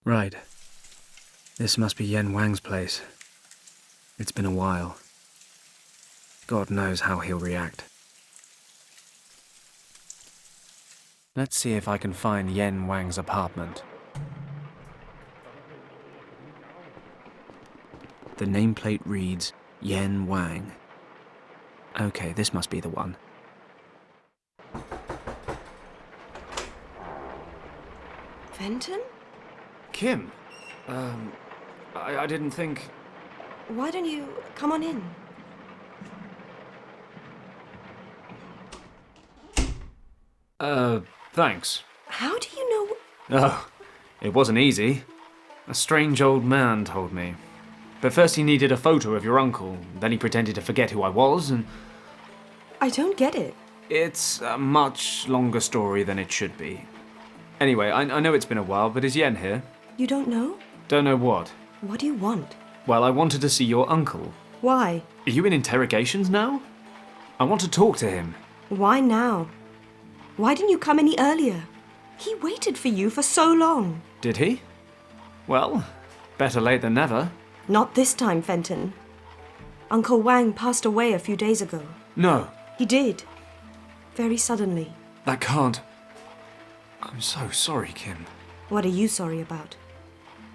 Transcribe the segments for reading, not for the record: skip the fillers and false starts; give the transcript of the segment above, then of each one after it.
Right. This must be Yen Wang's place. It's been a while. God knows how he'll react. Let's see if I can find Yen Wang's apartment. The nameplate reads Yen Wang. Okay, this must be the one. Fenton? Kim? I didn't think... Why don't you come on in? Thanks. How do you know... Oh, it wasn't easy. A strange old man told me. But first he needed a photo of your uncle, then he pretended to forget who I was, and... I don't get it. It's a much longer story than it should be. Anyway, I know it's been a while, but is Yen here? You don't know? Don't know what? What do you want? Well, I wanted to see your uncle. Why? Are you in interrogations now? I want to talk to him. Why now? Why didn't you come any earlier? He waited for you for so long. Did he? Well, better late than never. Not this time, Fenton. Uncle Wang passed away a few days ago. No. He did. Very suddenly. That can't... I'm so sorry, Kim. What are you sorry about?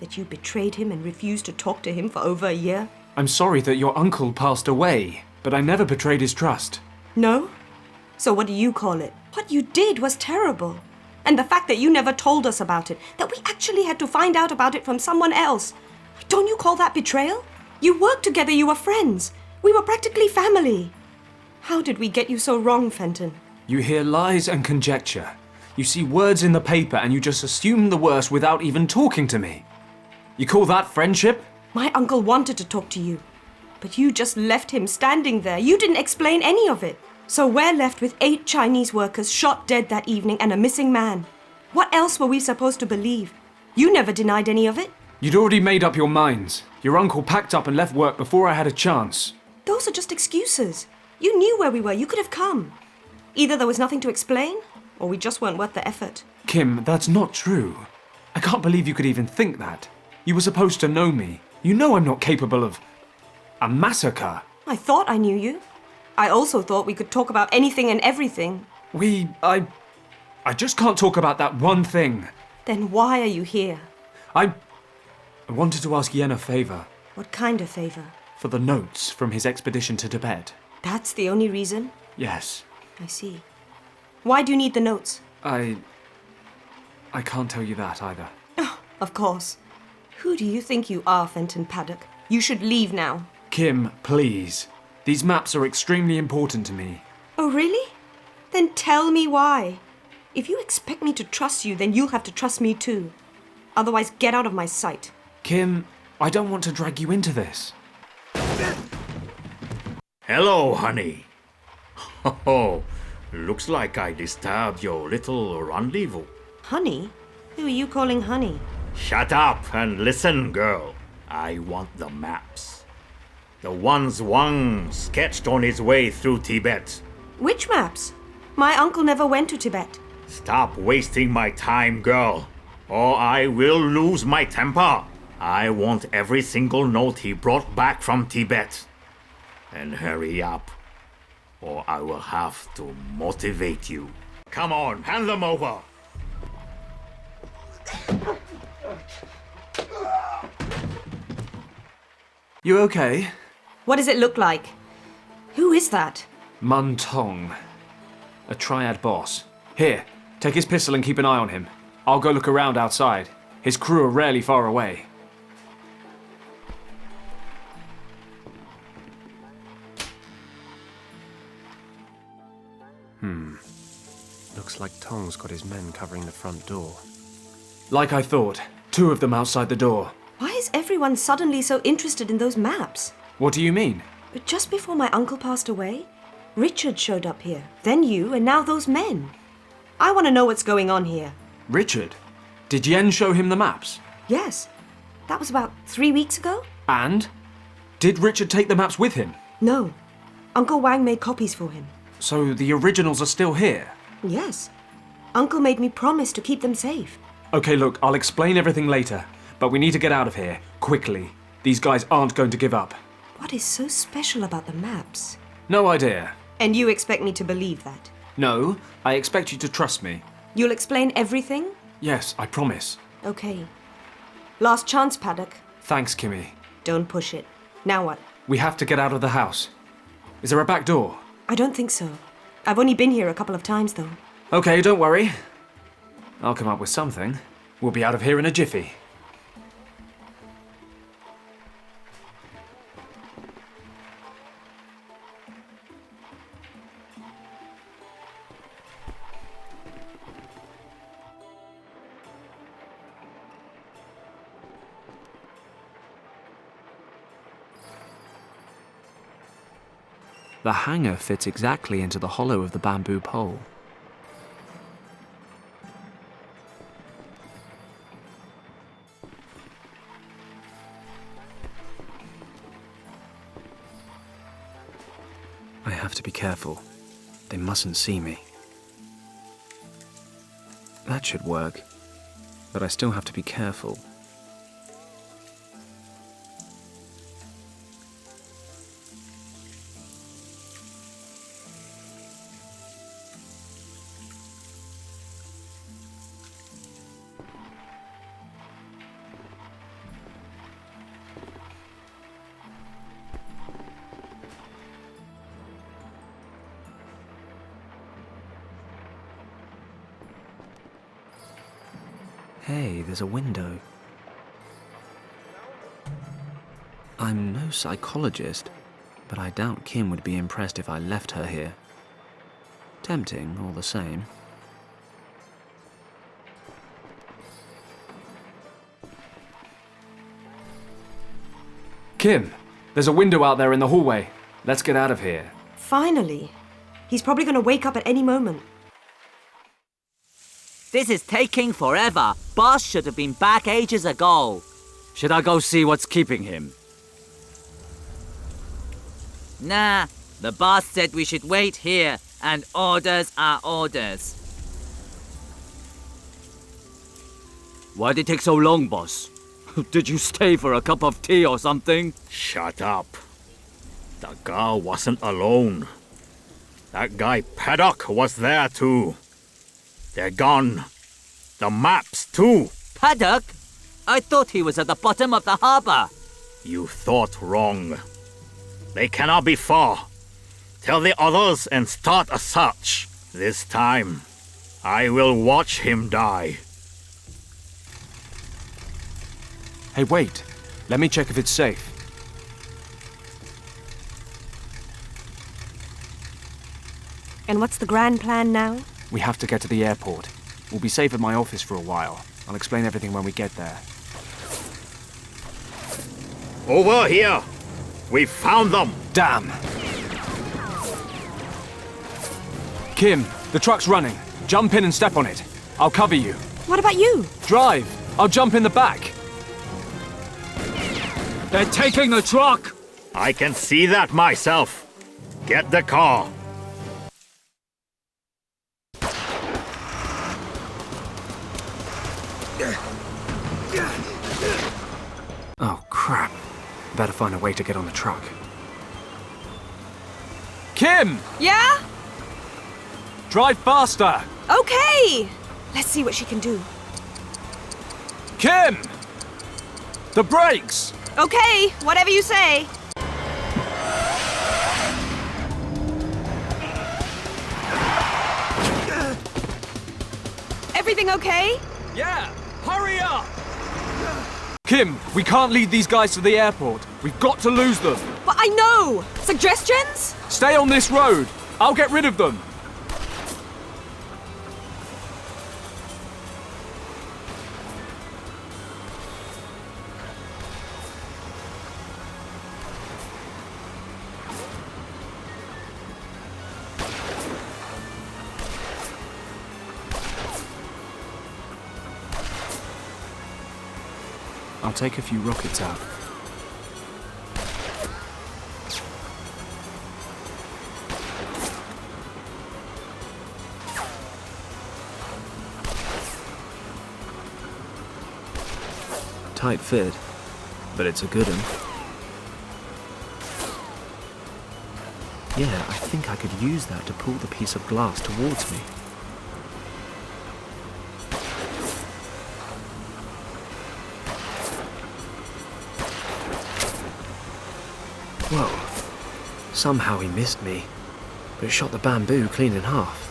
That you betrayed him and refused to talk to him for over a year? I'm sorry that your uncle passed away, but I never betrayed his trust. No? So what do you call it? What you did was terrible. And the fact that you never told us about it, that we actually had to find out about it from someone else. Don't you call that betrayal? You worked together, you were friends. We were practically family. How did we get you so wrong, Fenton? You hear lies and conjecture. You see words in the paper and you just assume the worst without even talking to me. You call that friendship? My uncle wanted to talk to you, but you just left him standing there. You didn't explain any of it. So we're left with 8 Chinese workers shot dead that evening and a missing man. What else were we supposed to believe? You never denied any of it. You'd already made up your minds. Your uncle packed up and left work before I had a chance. Those are just excuses. You knew where we were. You could have come. Either there was nothing to explain, or we just weren't worth the effort. Kim, that's not true. I can't believe you could even think that. You were supposed to know me. You know I'm not capable of... a massacre. I thought I knew you. I also thought we could talk about anything and everything. I just can't talk about that one thing. Then why are you here? I wanted to ask Yen a favor. What kind of favor? For the notes from his expedition to Tibet. That's the only reason? Yes. I see. Why do you need the notes? I can't tell you that either. Oh, of course. Who do you think you are, Fenton Pæddoku? You should leave now. Kim, please. These maps are extremely important to me. Oh, really? Then tell me why. If you expect me to trust you, then you'll have to trust me too. Otherwise, get out of my sight. Kim, I don't want to drag you into this. Hello, honey. Oh, looks like I disturbed your little rendezvous. Honey? Who are you calling honey? Shut up and listen, girl. I want the maps. The ones Wang sketched on his way through Tibet. Which maps? My uncle never went to Tibet. Stop wasting my time, girl, or I will lose my temper. I want every single note he brought back from Tibet. And hurry up, or I will have to motivate you. Come on, hand them over. You okay? What does it look like? Who is that? Mun Tong. A Triad boss. Here, take his pistol and keep an eye on him. I'll go look around outside. His crew are rarely far away. Looks like Tong's got his men covering the front door. Like I thought. 2 of them outside the door. Why is everyone suddenly so interested in those maps? What do you mean? But just before my uncle passed away, Richard showed up here. Then you, and now those men. I want to know what's going on here. Richard? Did Yen show him the maps? Yes. That was about 3 weeks ago? And? Did Richard take the maps with him? No. Uncle Wang made copies for him. So the originals are still here? Yes. Uncle made me promise to keep them safe. Okay, look, I'll explain everything later. But we need to get out of here, quickly. These guys aren't going to give up. What is so special about the maps? No idea. And you expect me to believe that? No, I expect you to trust me. You'll explain everything? Yes, I promise. Okay. Last chance, Paddock. Thanks, Kimmy. Don't push it. Now what? We have to get out of the house. Is there a back door? I don't think so. I've only been here a couple of times, though. Okay, don't worry. I'll come up with something. We'll be out of here in a jiffy. The hanger fits exactly into the hollow of the bamboo pole. I have to be careful. They mustn't see me. That should work, but I still have to be careful. Hey, there's a window. I'm no psychologist, but I doubt Kim would be impressed if I left her here. Tempting, all the same. Kim, there's a window out there in the hallway. Let's get out of here. Finally. He's probably going to wake up at any moment. This is taking forever. Boss should have been back ages ago. Should I go see what's keeping him? Nah, the boss said we should wait here, and orders are orders. Why did it take so long, boss? Did you stay for a cup of tea or something? Shut up. The girl wasn't alone. That guy Pэdдоку was there too. They're gone. The maps too. Paddock? I thought he was at the bottom of the harbor. You thought wrong. They cannot be far. Tell the others and start a search. This time, I will watch him die. Hey, wait. Let me check if it's safe. And what's the grand plan now? We have to get to the airport. We'll be safe at my office for a while. I'll explain everything when we get there. Over here. We found them. Damn! Kim, the truck's running. Jump in and step on it. I'll cover you. What about you? Drive! I'll jump in the back. They're taking the truck! I can see that myself. Get the car. Oh, crap. Better find a way to get on the truck. Kim! Yeah? Drive faster! Okay! Let's see what she can do. Kim! The brakes! Okay, whatever you say. Everything okay? Yeah! Hurry up! Kim, we can't lead these guys to the airport. We've got to lose them. But I know! Suggestions? Stay on this road. I'll get rid of them. I'll take a few rockets out. Tight fit, but it's a good one. Yeah, I think I could use that to pull the piece of glass towards me. Whoa. Somehow he missed me, but shot the bamboo clean in half.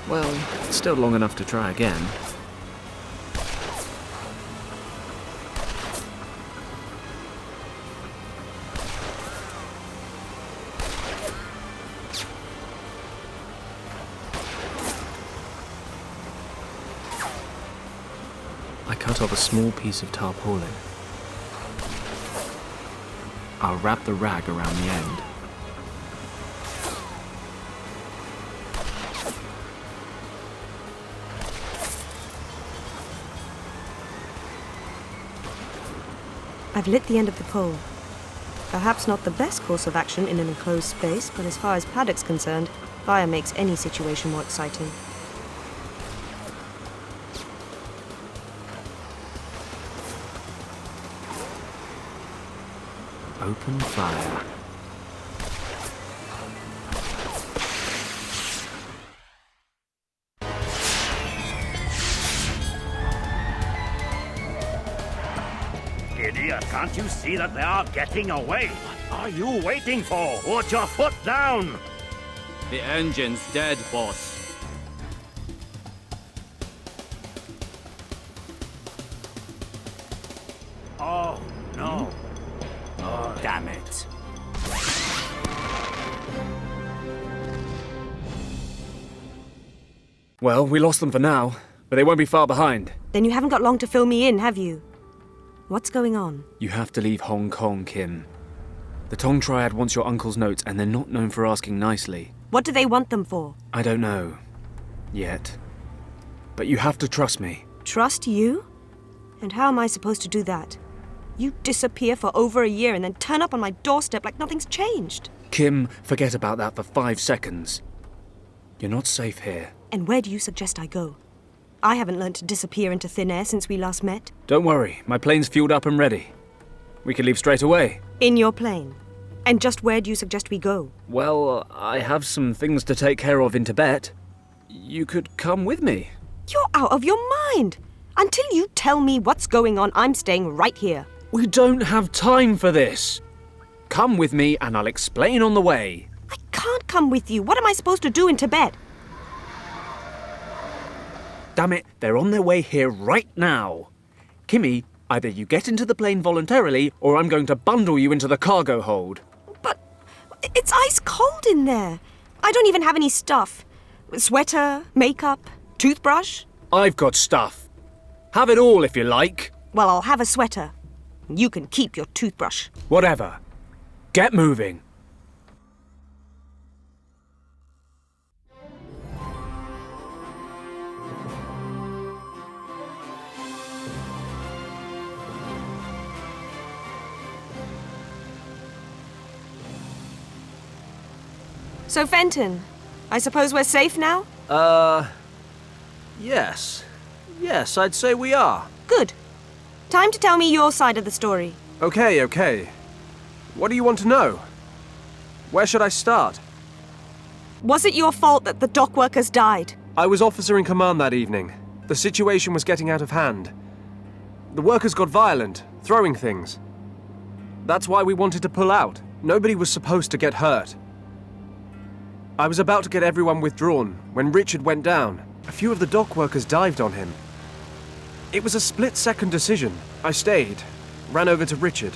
Well, it's still long enough to try again. I cut off a small piece of tarpaulin. I'll wrap the rag around the end. I've lit the end of the pole. Perhaps not the best course of action in an enclosed space, but as far as Paddock's concerned, fire makes any situation more exciting. Open fire. Idiot, can't you see that they are getting away? What are you waiting for? Put your foot down! The engine's dead, boss. Oh, no. Oh, damn it. Well, we lost them for now, but they won't be far behind. Then you haven't got long to fill me in, have you? What's going on? You have to leave Hong Kong, Kim. The Tong Triad wants your uncle's notes, and they're not known for asking nicely. What do they want them for? I don't know. Yet. But you have to trust me. Trust you? And how am I supposed to do that? You disappear for over a year and then turn up on my doorstep like nothing's changed. Kim, forget about that for 5 seconds. You're not safe here. And where do you suggest I go? I haven't learned to disappear into thin air since we last met. Don't worry, my plane's fueled up and ready. We can leave straight away. In your plane? And just where do you suggest we go? Well, I have some things to take care of in Tibet. You could come with me. You're out of your mind! Until you tell me what's going on, I'm staying right here. We don't have time for this. Come with me and I'll explain on the way. I can't come with you. What am I supposed to do in Tibet? Damn it, they're on their way here right now. Kimmy, either you get into the plane voluntarily or I'm going to bundle you into the cargo hold. But it's ice cold in there. I don't even have any stuff. Sweater, makeup, toothbrush. I've got stuff. Have it all if you like. Well, I'll have a sweater. You can keep your toothbrush. Whatever. Get moving. So, Fenton, I suppose we're safe now? Yes. Yes, I'd say we are. Good. Time to tell me your side of the story. Okay. What do you want to know? Where should I start? Was it your fault that the dock workers died? I was officer in command that evening. The situation was getting out of hand. The workers got violent, throwing things. That's why we wanted to pull out. Nobody was supposed to get hurt. I was about to get everyone withdrawn when Richard went down. A few of the dock workers dived on him. It was a split-second decision. I stayed, ran over to Richard.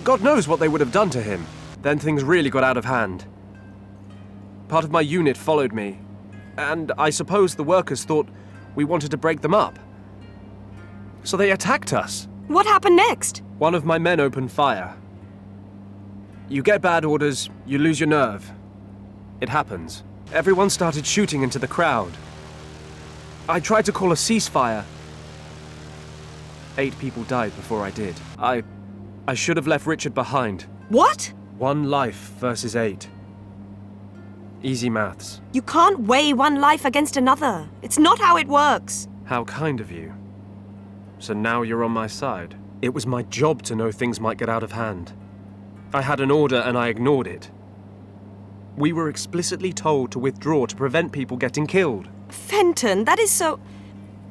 God knows what they would have done to him. Then things really got out of hand. Part of my unit followed me, and I suppose the workers thought we wanted to break them up. So they attacked us. What happened next? One of my men opened fire. You get bad orders, you lose your nerve. It happens. Everyone started shooting into the crowd. I tried to call a ceasefire. 8 people died before I did. I should have left Richard behind. What? 1 life versus 8. Easy maths. You can't weigh one life against another. It's not how it works. How kind of you. So now you're on my side. It was my job to know things might get out of hand. I had an order and I ignored it. We were explicitly told to withdraw to prevent people getting killed. Fenton, that is so...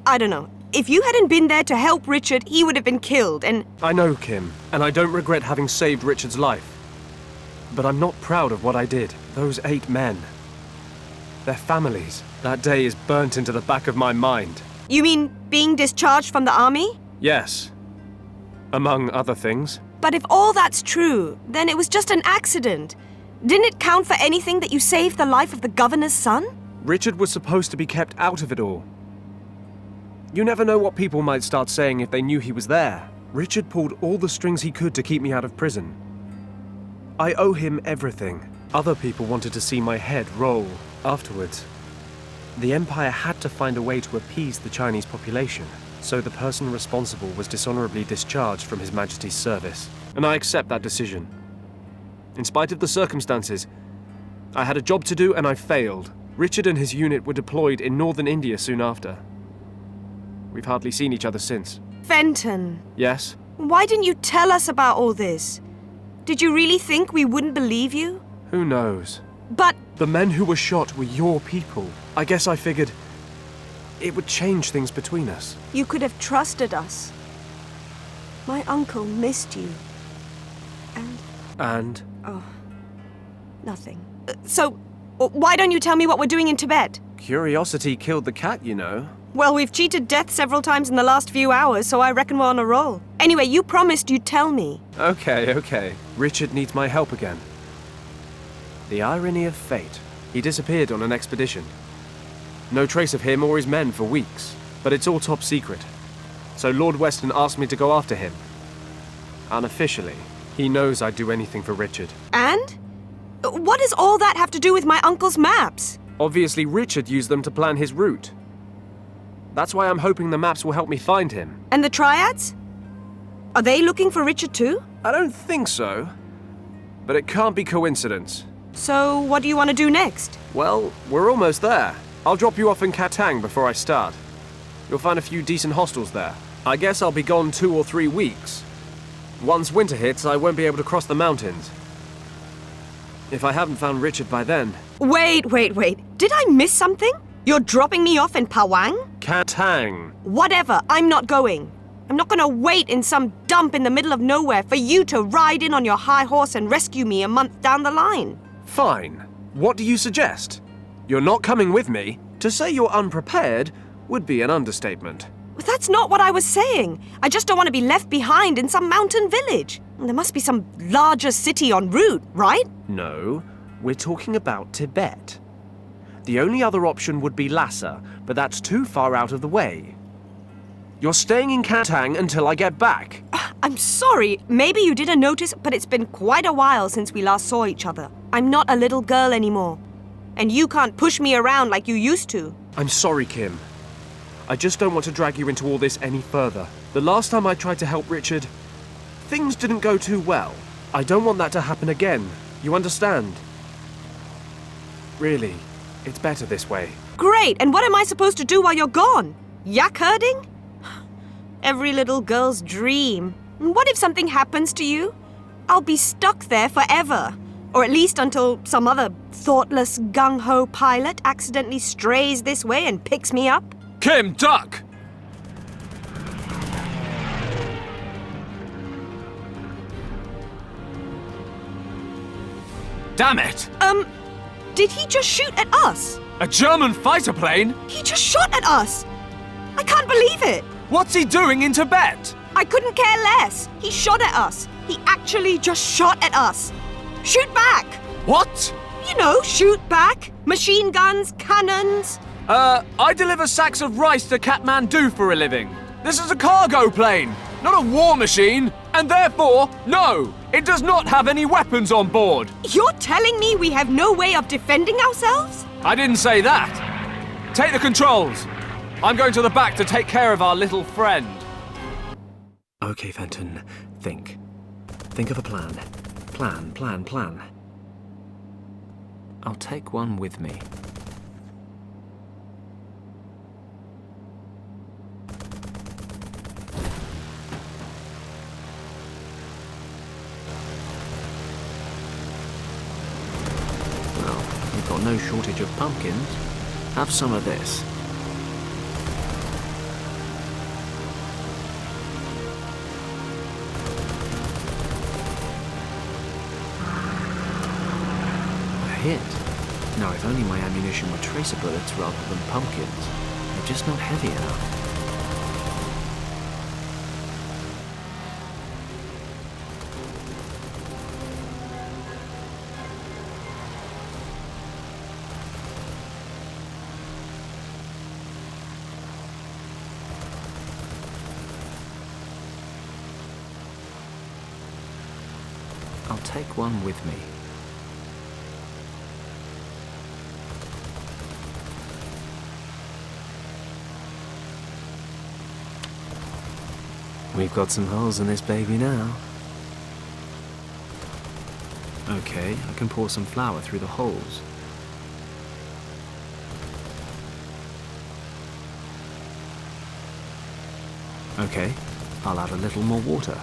I don't know. If you hadn't been there to help Richard, he would have been killed, and... I know, Kim, and I don't regret having saved Richard's life. But I'm not proud of what I did. Those 8 men. Their families. That day is burnt into the back of my mind. You mean being discharged from the army? Yes. Among other things. But if all that's true, then it was just an accident. Didn't it count for anything that you saved the life of the governor's son? Richard was supposed to be kept out of it all. You never know what people might start saying if they knew he was there. Richard pulled all the strings he could to keep me out of prison. I owe him everything. Other people wanted to see my head roll afterwards. The Empire had to find a way to appease the Chinese population, so the person responsible was dishonorably discharged from His Majesty's service. And I accept that decision. In spite of the circumstances, I had a job to do and I failed. Richard and his unit were deployed in northern India soon after. We've hardly seen each other since. Fenton, Yes? why didn't you tell us about all this? Did you really think we wouldn't believe you? Who knows? But... The men who were shot were your people. I guess I figured it would change things between us. You could have trusted us. My uncle missed you. And? Nothing. So, why don't you tell me what we're doing in Tibet? Curiosity killed the cat, you know. Well, we've cheated death several times in the last few hours, so I reckon we're on a roll. Anyway, you promised you'd tell me. Okay. Richard needs my help again. The irony of fate. He disappeared on an expedition. No trace of him or his men for weeks, but it's all top secret. So Lord Weston asked me to go after him. Unofficially, he knows I'd do anything for Richard. And? What does all that have to do with my uncle's maps? Obviously, Richard used them to plan his route. That's why I'm hoping the maps will help me find him. And the Triads? Are they looking for Richard too? I don't think so. But it can't be coincidence. So, what do you want to do next? Well, we're almost there. I'll drop you off in Katang before I start. You'll find a few decent hostels there. I guess I'll be gone 2 or 3 weeks. Once winter hits, I won't be able to cross the mountains. If I haven't found Richard by then... Wait. Did I miss something? You're dropping me off in Pawang? Katang! Whatever, I'm not going. I'm not gonna wait in some dump in the middle of nowhere for you to ride in on your high horse and rescue me a month down the line. Fine. What do you suggest? You're not coming with me? To say you're unprepared would be an understatement. Well, that's not what I was saying. I just don't want to be left behind in some mountain village. There must be some larger city en route, right? No, we're talking about Tibet. The only other option would be Lhasa, but that's too far out of the way. You're staying in Katang until I get back. I'm sorry. Maybe you didn't notice, but it's been quite a while since we last saw each other. I'm not a little girl anymore. And you can't push me around like you used to. I'm sorry, Kim. I just don't want to drag you into all this any further. The last time I tried to help Richard, things didn't go too well. I don't want that to happen again. You understand? Really, it's better this way. Great, and what am I supposed to do while you're gone? Yak herding? Every little girl's dream. What if something happens to you? I'll be stuck there forever. Or at least until some other thoughtless gung-ho pilot accidentally strays this way and picks me up. Kim, duck! Damn it! Did he just shoot at us? A German fighter plane? He just shot at us! I can't believe it! What's he doing in Tibet? I couldn't care less. He shot at us. He actually just shot at us. Shoot back! What? You know, shoot back. Machine guns, cannons. I deliver sacks of rice to Kathmandu for a living. This is a cargo plane, not a war machine, and therefore, no, it does not have any weapons on board. You're telling me we have no way of defending ourselves? I didn't say that. Take the controls. I'm going to the back to take care of our little friend. Okay, Fenton, think. Think of a plan. Plan. I'll take one with me. no shortage of pumpkins. Have some of this. A hit. Now, if only my ammunition were tracer bullets rather than pumpkins. They're just not heavy enough. I'll take one with me. We've got some holes in this baby now. Okay, I can pour some flour through the holes. Okay, I'll add a little more water.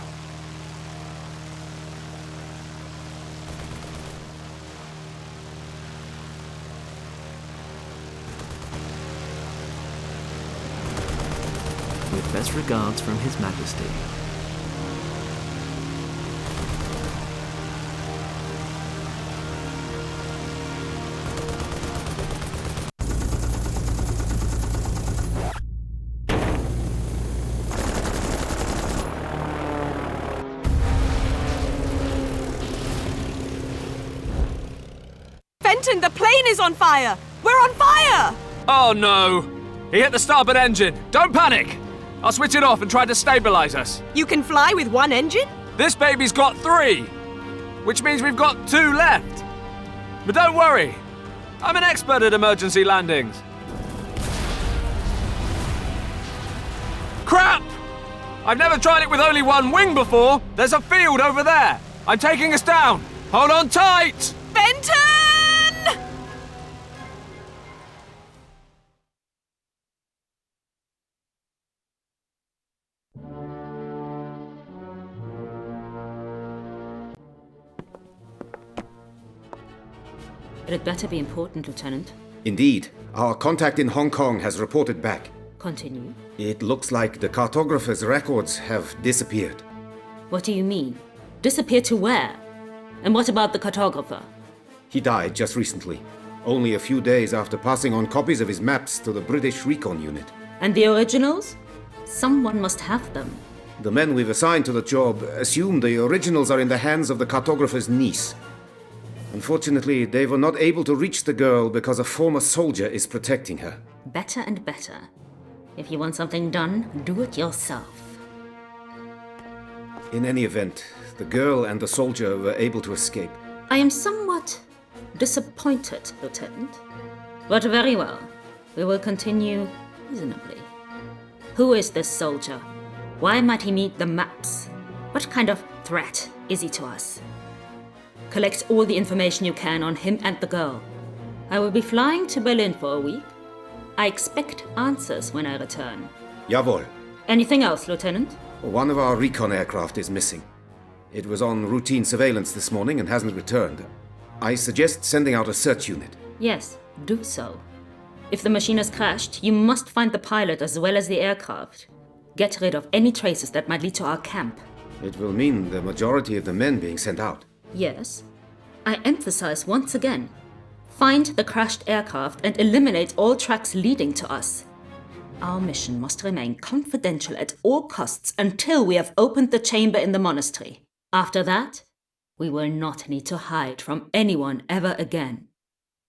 With best regards from His Majesty. Fenton, the plane is on fire! We're on fire! Oh no! He hit the starboard engine! Don't panic! I'll switch it off and try to stabilize us. You can fly with one engine? This baby's got 3, which means we've got 2 left. But don't worry, I'm an expert at emergency landings. Crap! I've never tried it with only one wing before. There's a field over there. I'm taking us down. Hold on tight! Fenton! It had better be important, Lieutenant. Indeed. Our contact in Hong Kong has reported back. Continue. It looks like the cartographer's records have disappeared. What do you mean? Disappeared to where? And what about the cartographer? He died just recently, only a few days after passing on copies of his maps to the British Recon Unit. And the originals? Someone must have them. The men we've assigned to the job assume the originals are in the hands of the cartographer's niece. Unfortunately, they were not able to reach the girl because a former soldier is protecting her. Better and better. If you want something done, do it yourself. In any event, the girl and the soldier were able to escape. I am somewhat disappointed, Lieutenant. But very well. We will continue reasonably. Who is this soldier? Why might he need the maps? What kind of threat is he to us? Collect all the information you can on him and the girl. I will be flying to Berlin for a week. I expect answers when I return. Jawohl. Anything else, Lieutenant? One of our recon aircraft is missing. It was on routine surveillance this morning and hasn't returned. I suggest sending out a search unit. Yes, do so. If the machine has crashed, you must find the pilot as well as the aircraft. Get rid of any traces that might lead to our camp. It will mean the majority of the men being sent out. Yes. I emphasize once again. Find the crashed aircraft and eliminate all tracks leading to us. Our mission must remain confidential at all costs until we have opened the chamber in the monastery. After that, we will not need to hide from anyone ever again.